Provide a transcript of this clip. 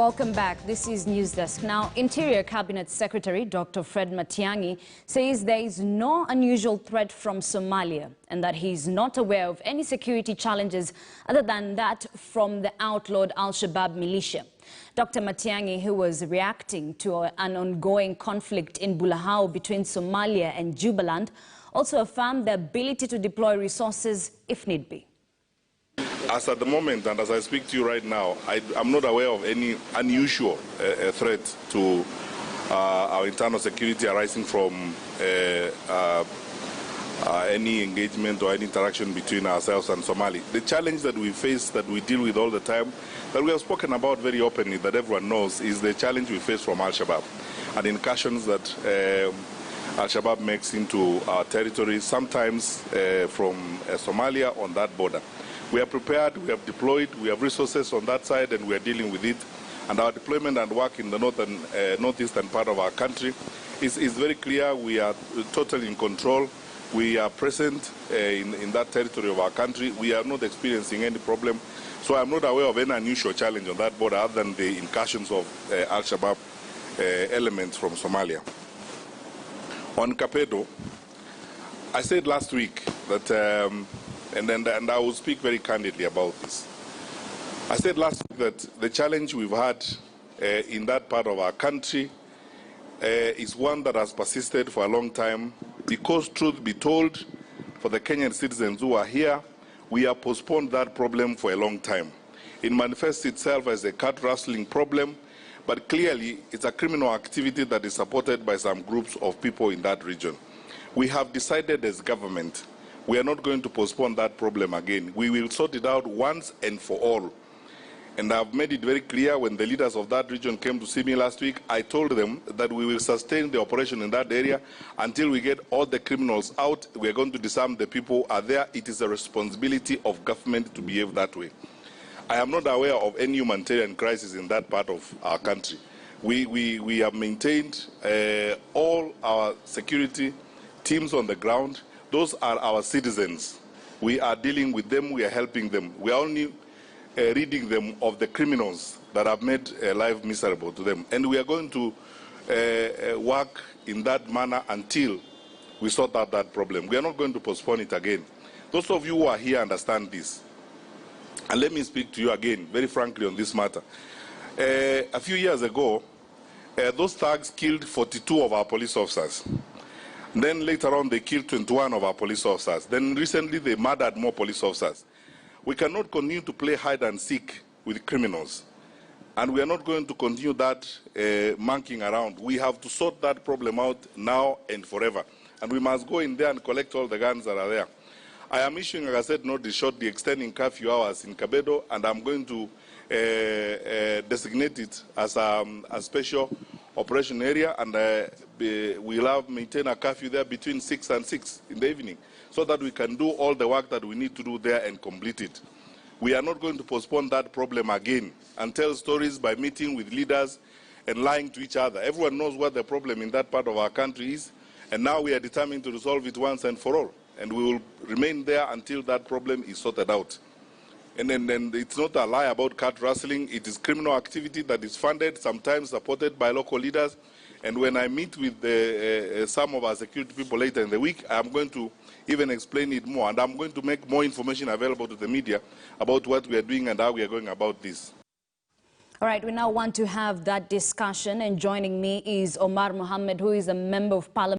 Welcome back. This is News Desk. Now, Interior Cabinet Secretary Dr. Fred Matiang'i says there is no unusual threat from Somalia and that he is not aware of any security challenges other than that from the outlawed Al-Shabaab militia. Dr. Matiang'i, who was reacting to an ongoing conflict in Bulahau between Somalia and Jubaland, also affirmed the ability to deploy resources if need be. As at the moment, and as I speak to you right now, I'm not aware of any unusual threat to our internal security arising from any engagement or any interaction between ourselves and Somali. The challenge that we face, that we deal with all the time, that we have spoken about very openly, that everyone knows, is the challenge we face from Al-Shabaab and incursions that Al-Shabaab makes into our territory, sometimes from Somalia on that border. We are prepared, we have deployed, we have resources on that side, and we are dealing with it. And our deployment and work in the northeastern part of our country is very clear. We are totally in control. We are present in that territory of our country. We are not experiencing any problem. So I'm not aware of any unusual challenge on that border other than the incursions of Al-Shabaab elements from Somalia. On Kapedo, I said last week that and I will speak very candidly about this. I said last week that the challenge we've had in that part of our country is one that has persisted for a long time because, truth be told, for the Kenyan citizens who are here, we have postponed that problem for a long time. It manifests itself as a cat rustling problem, but clearly it's a criminal activity that is supported by some groups of people in that region. We have decided as government we are not going to postpone that problem again. We will sort it out once and for all. And I've made it very clear when the leaders of that region came to see me last week, I told them that we will sustain the operation in that area until we get all the criminals out. We are going to disarm the people who are there. It is a responsibility of government to behave that way. I am not aware of any humanitarian crisis in that part of our country. We have maintained all our security teams on the ground. Those are our citizens. We are dealing with them, we are helping them. We are only ridding them of the criminals that have made life miserable to them. And we are going to work in that manner until we sort out that problem. We are not going to postpone it again. Those of you who are here understand this. And let me speak to you again, very frankly, on this matter. A few years ago, those thugs killed 42 of our police officers. Then later on, they killed 21 of our police officers. Then recently, they murdered more police officers. We cannot continue to play hide and seek with criminals. And we are not going to continue that monkeying around. We have to sort that problem out now and forever. And we must go in there and collect all the guns that are there. I am issuing, like I said, notice shortly extending curfew hours in Kapedo, and I'm going to designate it as a special operation area, and we'll maintain a curfew there between 6 and 6 in the evening so that we can do all the work that we need to do there and complete it. We are not going to postpone that problem again and tell stories by meeting with leaders and lying to each other. Everyone knows what the problem in that part of our country is, and now we are determined to resolve it once and for all. And we will remain there until that problem is sorted out. And then it's not a lie about cat rustling. It is criminal activity that is funded, sometimes supported by local leaders. And when I meet with some of our security people later in the week, I'm going to even explain it more. And I'm going to make more information available to the media about what we are doing and how we are going about this. All right, we now want to have that discussion. And joining me is Omar Mohammed, who is a member of Parliament.